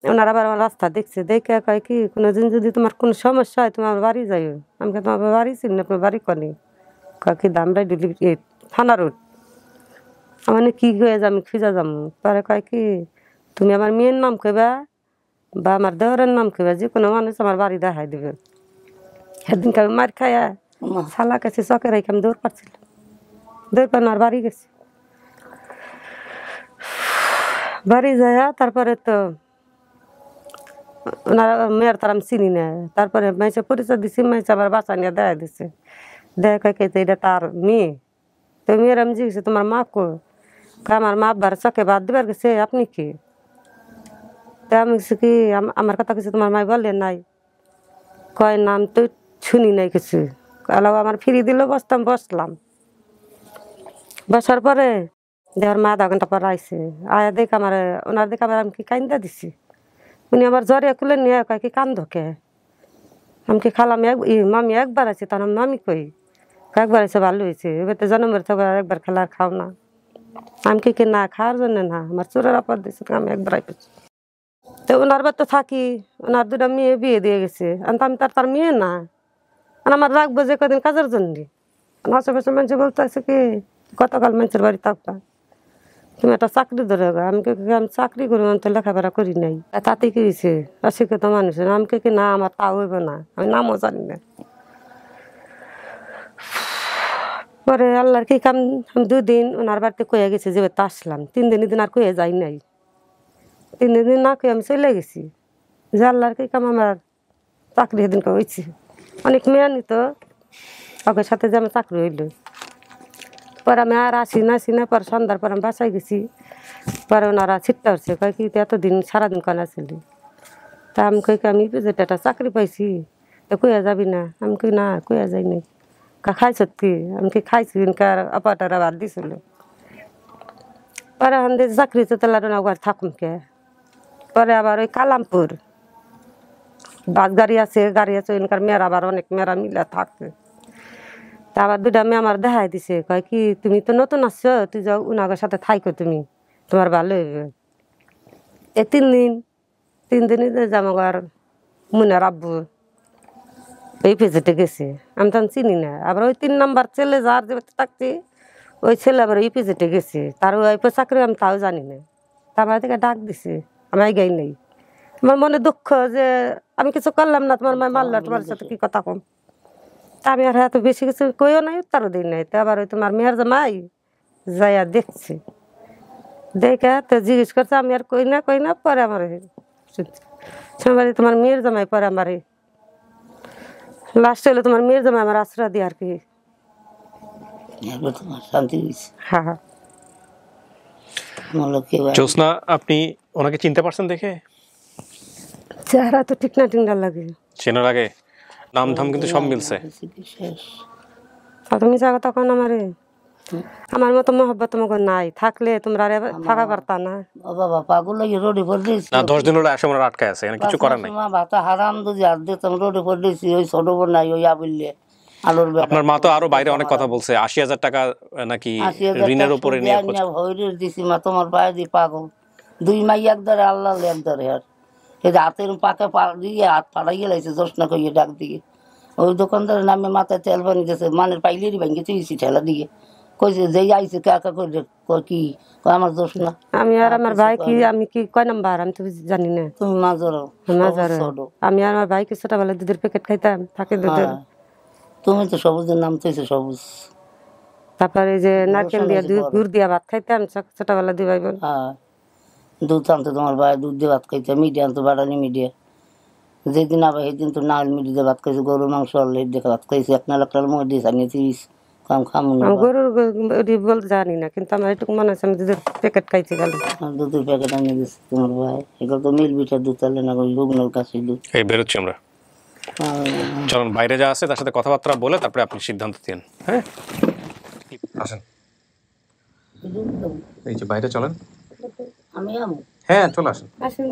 ওনারা আবার আমার রাস্তা দেখছে, দেখে কয় কি কোনোদিন যদি তোমার কোনো সমস্যা হয় তুমি আমার বাড়ি যাইও। আমি তোমার বাড়ি চিনি, আপনার বাড়ি কনে? কয় কি দামরাই থানা রোড। আমার কি হয়ে আমি খুঁজা যাবো। পরে কয় কি তুমি আমার মেয়ের নাম কইবা বা আমার দেওয়ারের নাম কইবা, যে কোনো মানুষ আমার বাড়ি দেখাই দেবে। সেদিনকে আমি মার খাইয়া শালা কাছে চকের রেখে আমি দৌড় পাচ্ছিলাম, দৌড় পান আর বাড়ি গেছি। বাড়ি যায় তারপরে তো ওনার মেয়ের তার আমি চিনি না। তারপরে মাইসে পরিচয় দিছি, মাইসে আবার বাসা নিয়ে দেখা দিছে, দেখা কে এটা তার মেয়ে। তো মেয়ের আমি জিজ্ঞেস তোমার মা কো? আমার মা আব্বার চকে বাদ দিবার গেছে, আপনি কি? তা আমি কি আমার কথা কিছু তোমার মাই বলে নাই? কয় নাম তো শুনি নাই কিছু। আমার ফিরি দিল, বসলাম। বসার পরে দেওয়ার মা 1/2 ঘন্টা পর আইসে, আয়া দেখ আমার ওনার দেখ আমার আমি কি কান্দা দিছি। উনি আমার জ্বরে খুলে নিয়ে কয় কি কান্দ কে? আমি কি খালাম মামি একবার আছে, তার মামি কই? একবার আছে ভালো হয়েছে, এবার তো জন্মের তো একবার খেলার খাও না। আমি কি না খাওয়ার জন্য না, আমার চোরের অপর দিয়েছে, আমি একবার আইপেছি। তো ওনার বার তো থাকি, ওনার 2টা মেয়ে বিয়ে দিয়ে গেছে, আমি তার মেয়ে না, আমার রাখবো যে কদিন কাজের জন্য। আশেপাশে মানুষ বলতে আছে কি গতকাল মানুষের বাড়ি থাকবা, তুমি একটা চাকরি ধরে। আমি চাকরি করি, আমি তো লেখাপড়া করি নাই, তাতে কি হয়েছে? অশিক্ষিত মানুষের আমি কি না, আমার তাও হইব না, আমি নামও জানি না। পরে আল্লাহর কি কাম, আমি 2 দিন ওনার বাড়িতে কয়ে গেছি যে তো আসলাম, 3 দিন আর কয়ে যাই নাই। 3 দিন না কয়ে আমি চলে গেছি, যে আল্লাহর কি কাম আমার চাকরি সেদিনকে হয়েছে। অনেক মেয়ে নিত ওদের সাথে যে আমার চাকরি হইল। পরে আমি আর আসি না, পরে সন্ধ্যার পর আমি বাসায় গেছি। পরে ওনারা ছিটতে হচ্ছে, কয় কি এতদিন সারাদিন কনা ছিলি? তা আমি কই আমি যেটা একটা চাকরি পাইছি, তো কইয়া যাবি না? আমি কই না, কইয়া যাই নাই। খাইছ কি? আমি কি খাইছি, অপাটারা বাদ দিছিল। পরে আমাদের চাকরি তেলার ঘর থাকুন কে। পরে আবার ওই কালামপুর বাস গাড়ি আছে ওইখানকার মেয়েরা আবার অনেক মেয়েরা মিলে থাকে। তা আবার 2টা মেয়ে আমার দেখাই দিছে, কয় কি তুমি তো নতুন আসছো, তুই যাও উনাগের সাথে থাইকো, তুমি তোমার ভালো হইবে। 3 দিনই জামাগার মুনার আব্বু এই ভিজিটে গেছে, আমি তখন চিনি না। আবার ওই 3 নম্বর ছেলে যার যে থাকছি, ওই ছেলে আবার এই ভিজিটে গেছে, তার ওই চাকরি আমি তাও জানি না। তা আমার দিকে ডাক দিছে, আমি গাই নেই। আমার মনে দুঃখ যে আমি কিছু করলাম না, তোমার মা মারলো, তোমার সাথে কি কথা কম। তা আমি আর এত বেশি কিছু কইও নাই, উত্তরও দিই নাই। তো আবার ওই তোমার মেয়ের জামাই যাইয়া দেখছি, দেখে তো জিজ্ঞেস করছে, আমি আর কই না। পরে আমার শুনছি তোমার মেয়ের জামাই, পরে আমার লাস্ট হলো তোমার মেয়ের জামাই আমার আশ্রয় দিয়ে আর কি তোমার শান্তি দিয়েছে। হ্যাঁ। জ্যোৎস্না, আপনি ওনাকে চিনতে পারছেন দেখে? চেহারা তো ঠিক না লাগে, চেনার আগে নাম ধাম কিন্তু সব মিলছে। তুমি জায়গা তখন আমার মতো মহব্বত তোমাকে নাই, থাকলে তোমরা থাকা পারতা না। বাবা পাগল লাগে রোডে পড়ে দিয়েছি না, 10 দিন হলো আসে আমরা আটকায় আছে, এখানে কিছু করার নাই। ভাতা হারাম যদি আর দিতাম, রোডে পড়ে দিয়েছি। ওই ছোট বোন নাই, ওই আবিল্লে আলোর আপনার মা তো আরো বাইরে অনেক কথা বলছে, 80,000 টাকা নাকি ঋণের উপরে নিয়ে দিছি। মা তোমার পায়ে দি পাগল, 2 মাই একদারে আল্লাহ একদারে। আর এই হাতের পাকে দিয়ে হাত ফাড়াই গেলাইছে, জ্যোৎস্না কইয়ে ডাক দিয়ে। ওই দোকানদারের নামে মাথায় তেল বানি দিয়েছে, মানের পাইলেরই ভাঙ্গে চুইছি ঠেলা দিয়ে। কইছে যে আইছে কাকা করে কি আমার জ্যোৎস্না। আমি আর আমার ভাই কি, আমি কি কয় নাম্বার আমি তো জানি না। তুমি মাঝারো। আমি আর আমার ভাই কি ছোটবেলা দুধের প্যাকেট খাইতাম, থাকে দুধের। তুমি তো সবুজের নাম তো সবুজ। তারপরে যে নারকেল দিয়া গুড় দিয়া ভাত খাইতাম ছোটবেলা 2 ভাই বোন। দুধ আনতো তোমার ভাই, দুধ দিয়ে ভাত খাইতে, মিডিয়া আনতো বাড়ানি মিডিয়া। যেদিন আবার সেদিন তো নাল মিডি দিয়ে ভাত খাইছে, গরুর মাংস আনলে দেখে ভাত খাইছে, এক নালাকার মধ্যে দিয়ে জানিয়ে 30 কাম খামু না। আমি গরুর বলতে জানি না, কিন্তু আমার এটুকু মনে আছে আমি দুধের প্যাকেট খাইছি খালি। দুধের প্যাকেট আনিয়ে দিচ্ছে তোমার ভাই। এগুলো তো মিল বিটার দুধ চালে না, লুগনোর কাছে দুধ। এই বেরোচ্ছি আমরা, চলুন বাইরে যা আছে তার সাথে কথাবার্তা বলে তারপরে আপনি সিদ্ধান্ত দিন। হ্যাঁ আসেন, এই যে বাইরে চলেন। আমি আমু। হ্যাঁ চলে আসেন, আসেন।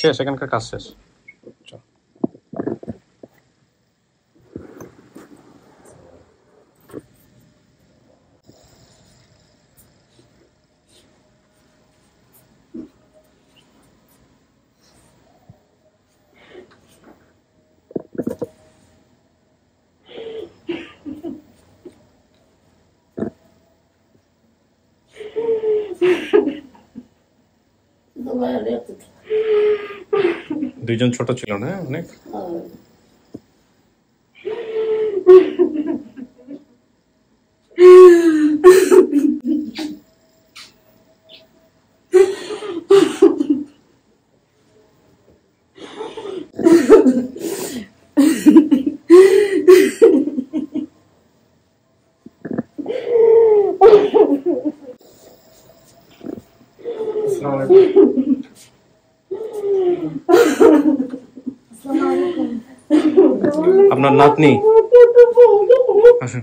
শেষ, এখানকার কাজ শেষ। চল। দুইজন ছোট ছিল না অনেক? আপনার নাতনি আসুন।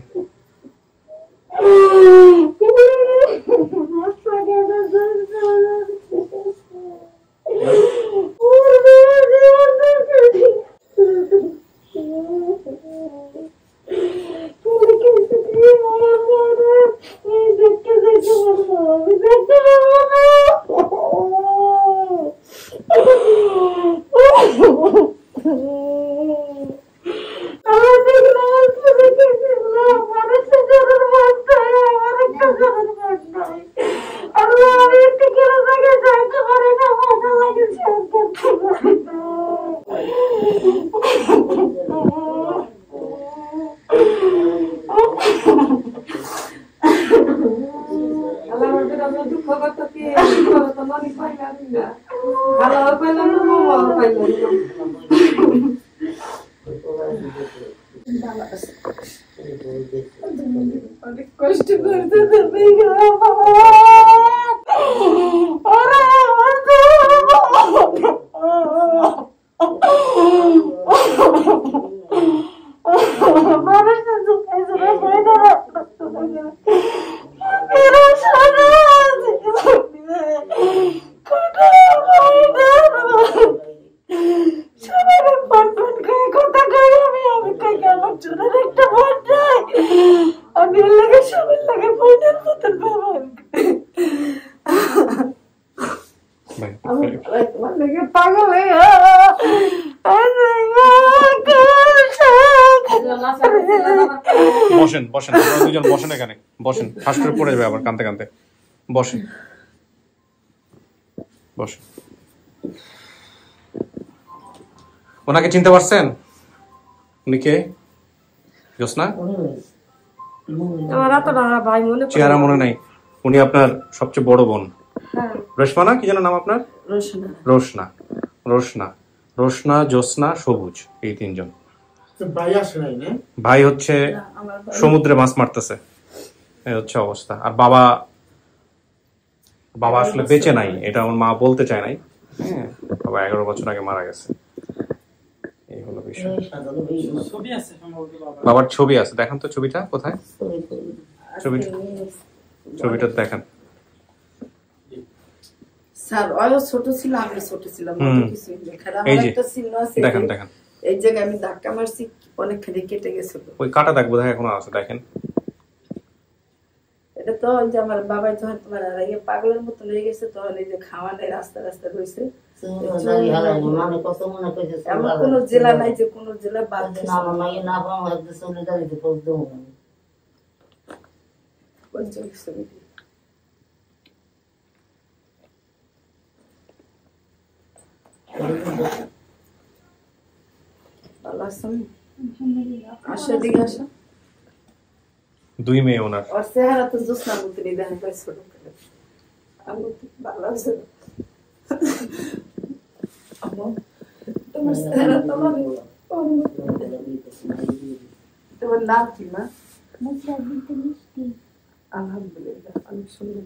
কষ্ট করতে বসেন বসেন, দুজন বসেন, এখানে বসেন, ফাঁস করে পড়ে যাবে আবার কাঁদতে কাঁদতে। বসেন বসেন। ওনাকে চিনতে পারছেন? উনি কে? জোসনা? চেহারা মনে নাই। উনি আপনার সবচেয়ে বড় বোন। রেশমা না কি যেন নাম আপনার? রোশনা। রোশনা, রোশনা, জোসনা, সবুজ, এই তিনজন। ভাই হচ্ছে সমুদ্রে মাছ মারতেছে, এই হচ্ছে অবস্থা। আর বাবা, বাবা আসলে বেঁচে নাই, এটা আমার মা বলতে চায় নাই। হ্যাঁ, বাবা 11 বছর আগে মারা গেছে। এই হলো বিষয়। বাবার ছবি আছে, দেখেন তো ছবিটা কোথায়? ছবিটা দেখেন। স্যার ওই ছোট ছিল, আমি ছোট ছিলাম, এই যে দেখেন দেখেন, এই জায়গায় আমি ধাক্কা মারছি, অনেকখানি কেটে গেছিল। ওই কাটা দাগ বোধহয় এখনো আছে, দেখেন। এটা তো ওই যে আমার বাবাই যখন তোমার পাগলের মতো লেগে গেছে, তখন এই যে খাওয়ানোর রাস্তা রাস্তা রয়েছে। এমন কোন জেলা নাই যে কোন জেলা বাদ ভালো আছেন? আসো দিকে আসো। 2 মেয়ে ওনার। ওর চেহারা তো জোসনার মতনই দেখেন, ছোট ভালো আছে। তোমার চেহারা তোমার তোমার নাম কি মা? মুসরাত বিনতে মিষ্টি। আলহামদুলিল্লাহ, অনেক সুন্দর।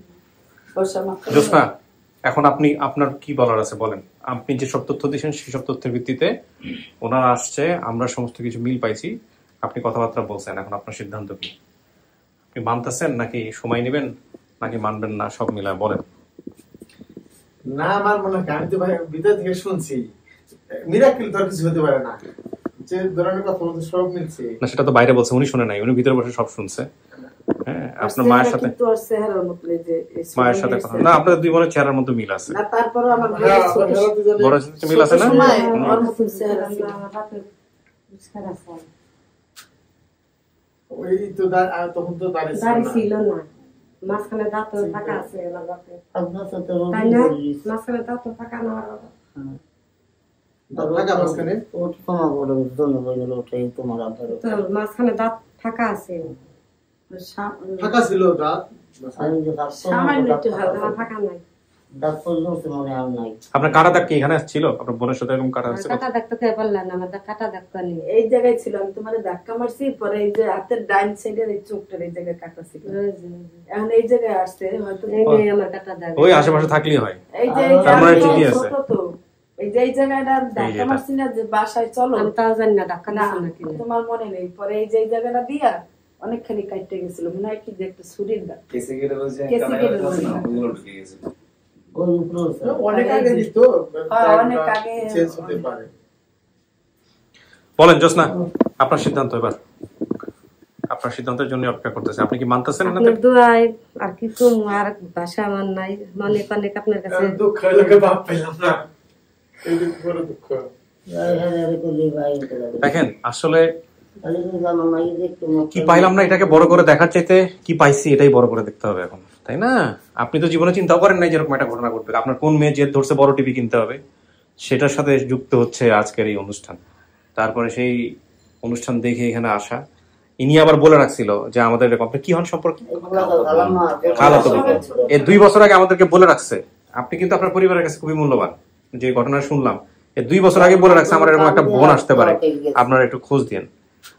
বর্ষা মা, জোসনা, এখন আপনি আপনার কি বলার আছে বলেন। আপনি যে সব তথ্য দিয়েছেন সেই সব তথ্যের ভিত্তিতে ওনারা আসছে, আমরা সমস্ত কিছু মিল পাইছি, আপনি কথাবার্তা বলছেন, এখন আপনার সিদ্ধান্ত কি? আপনি মানতেছেন নাকি সময় নেবেন নাকি মানবেন না, সব মিলায় বলেন। না, আমার মনে হয় আমি তো ভাই ভিতর থেকে শুনছি মিরাকেল তো আর কিছু হতে পারে না, যে ধরনের কথা বলতে সব মিলছে না, সেটা তো বাইরে বলছে, উনি শুনে নাই, উনি ভিতরে বসে সব শুনছে। হ্যাঁ, আপনার মায়ের সাথে কিন্তু ওর চেহারার মতো এই যে মায়ের সাথে কথা না, আপনাদের দুই বোনের চেহারার মধ্যে মিল আছে। না, তারপরে আমার বড় সাথে মিল আছে না? ওর মতো চেহারা ছিল। ওই তো তখন তো দাঁড়িয়ে দাড়ি ছিল ছিল না, মাঝখানে দাঁত ফাঁকা আছে ওনার বাপে, আপনার সাথে তাই না? মাঝখানে দাঁত ফাঁকা না মাঝখানে তোমার বড় ধন্যবাদ, ওটাই তোমার আব্বার। তো মাঝখানে দাঁত ফাঁকা আছে, ফাঁকা ছিল দাঁত, আমি যে সামান্য একটু হালকা আমার ফাঁকা নাই। দাঁত পর্যন্ত মনে আর নাই। আপনার কাটা দাগ কি এখানে ছিল? আপনার বোনের সাথে এরকম কাটা আছে? কাটা দেখতে কে পারলেন না, আমার কাটা দেখতে নেই। এই জায়গায় ছিল, আমি তোমার ধাক্কা মারছি, পরে এই যে হাতের ডাইন সাইডের এই চোখটার এই জায়গায় কাটা ছিল, এখন এই জায়গায় আসছে হয়তো। এই নিয়ে আমার কাটা দেখ, ওই আশেপাশে থাকলেই হয়। এই যে তার মানে ঠিকই আছে। এই যে এই জায়গাটা ধাক্কা মারছি না, যে বাসায় চলো, আমি তাও জানি না ধাক্কা না দিছে নাকি। তোমার মনে নেই। পরে এই যে এই জায়গাটা দিয়া অনেকখানি কাটতে গেছিল, মনে হয় কি যে একটা ছুরির দাগ কেসে কেটে বলছে কেসে কেটে বলছে। ওগুলো ঢুকে গেছে। ওই উপরে অনেক আগে দিত, অনেক আগে চেঞ্জ হতে পারে। বলেন জোসনা, আপনার সিদ্ধান্ত এবার। আপনার সিদ্ধান্তের জন্য অপেক্ষা করতেছে, আপনি কি মানতেছেন না? আপনার দোয়ায় আর কি কম, আর ভাষা আমার নাই, অনেক অনেক আপনার কাছে দুঃখ লাগে, বাপ পেলাম না, এই দুঃখ বড় দুঃখ। দেখেন আসলে আমার মাই দেখতে কি পাইলাম না এটাকে বড় করে দেখার চাইতে কি পাইছি এটাই বড় করে দেখতে হবে এখন, তাই না? আপনি তো জীবনে চিন্তা করেন নাই যেরকম একটা ঘটনা ঘটবে। আপনার কোন মেয়ে জেদ ধরছে বড় টিভি কিনতে হবে, সেটার সাথে যুক্ত হচ্ছে আজকের এই অনুষ্ঠান। তারপরে সেই অনুষ্ঠান দেখে এখানে আসা, ইনি আবার বলে রাখছিল যে আমাদের আপনি কি হন সম্পর্কে খালাতো বোন। এই 2 বছর আগে আমাদেরকে বলে রাখছে। আপনি কিন্তু আপনার পরিবারের কাছে খুবই মূল্যবান। যে ঘটনা শুনলাম, এই 2 বছর আগে বলে রাখছে আমার এরকম একটা বোন আসতে পারে, আপনারা একটু খোঁজ দিন।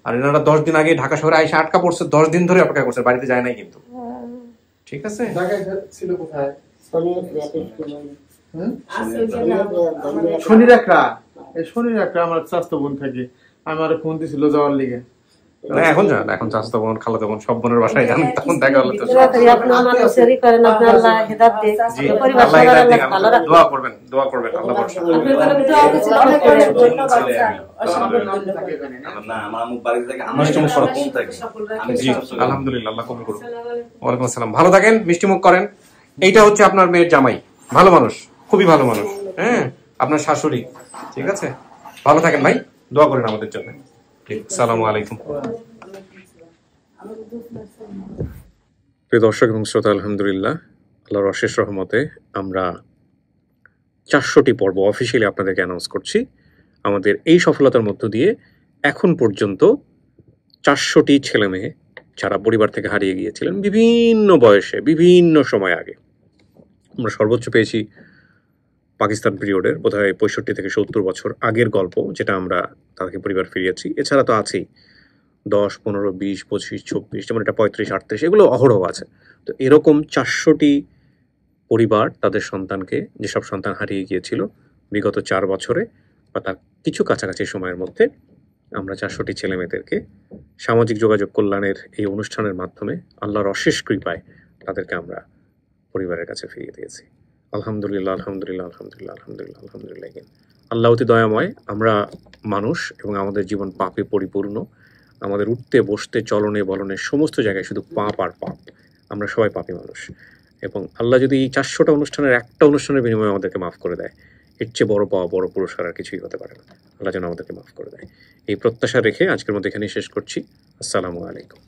আর এনারা 10 দিন আগে ঢাকা শহরে আইসা আটকা পড়ছে, 10 দিন ধরে অপেক্ষা করছে, বাড়িতে যায় নাই কিন্তু। ঠিক আছে, ঢাকায় ছিল কোথায়? শনি শনির একরা, এই শনির একরা আমার স্বাস্থ্য বোন থাকে, আমার ফোন দিছিল যাওয়ার লিগে। না এখন যান, এখন চাচাতো বোন খালাতো বোন সব বোনের বাসায় যান, তখন দেখা হলো তো। আপনার মানুষেরই করেন, আপনার আল্লাহ হেদায়েত দেন, জি, পরিবার আল্লাহ সবার হেদায়েত দিক, আল্লাহ ভালো রাখুন। দোয়া করবেন, দোয়া করবেন, আল্লাহ ভরসা। অনেক অনেক ধন্যবাদ স্যার, অসংখ্য ধন্যবাদ। না, আমার আম্মু বাড়িতে থাকে, আমার সঙ্গে সব কম থাকে। আমি জি আলহামদুলিল্লাহ, আল্লাহ কবুল করুন। ওয়ালাইকুম আসসালাম, ভালো থাকেন, মিষ্টি মুখ করেন। এইটা হচ্ছে আপনার মেয়ের জামাই, ভালো মানুষ, খুবই ভালো মানুষ। হ্যাঁ, আপনার শাশুড়ি, ঠিক আছে, ভালো থাকেন ভাই, দোয়া করেন আমাদের জন্য। আসসালামু আলাইকুম। প্রিয় দর্শক এবং শ্রোতা, আলহামদুলিল্লাহ আল্লাহর অশেষ রহমতে আমরা 400টি পর্ব অফিসিয়ালি আপনাদেরকে অ্যানাউন্স করছি। আমাদের এই সফলতার মধ্য দিয়ে এখন পর্যন্ত 400টি ছেলে মেয়ে যারা পরিবার থেকে হারিয়ে গিয়েছিলেন বিভিন্ন বয়সে, বিভিন্ন সময় আগে, আমরা সর্বোচ্চ পেয়েছি পাকিস্তান পিরিয়ডের বোধহয় 65 থেকে 70 বছর আগের গল্প, যেটা আমরা তাদেরকে পরিবার ফিরিয়েছি। এছাড়া তো আছেই 10, 15, 20, 25, 24, যেমন এটা 35, 38, এগুলো অহরহ আছে। তো এরকম 400টি পরিবার তাদের সন্তানকে, যেসব সন্তান হারিয়ে গিয়েছিল বিগত 4 বছরে বা তার কিছু কাছাকাছি সময়ের মধ্যে, আমরা 400টি ছেলে মেয়েদেরকে সামাজিক যোগাযোগ কল্যাণের এই অনুষ্ঠানের মাধ্যমে আল্লাহর অশেষ কৃপায় তাদেরকে আমরা পরিবারের কাছে ফিরিয়ে দিয়েছি। আলহামদুলিল্লাহ, আলহামদুলিল্লাহ, আলহামদুলিল্লাহ, আলহামদুলিল্লাহ, আলহামদুলিল্লাহ। আল্লাহ অতি দয়াময়। আমরা মানুষ এবং আমাদের জীবন পাপে পরিপূর্ণ। আমাদের উঠতে বসতে চলনে বলনে সমস্ত জায়গায় শুধু পাপ আর পাপ। আমরা সবাই পাপী মানুষ, এবং আল্লাহ যদি এই 400টা অনুষ্ঠানের একটা অনুষ্ঠানের বিনিময়ে আমাদেরকে মাফ করে দেয়, এর চেয়ে বড় পাওয়া, বড় পুরস্কার আর কিছুই হতে পারে না। আল্লাহ যেন আমাদেরকে মাফ করে দেয়, এই প্রত্যাশা রেখে আজকের মতো এখানেই শেষ করছি। আসসালামু আলাইকুম।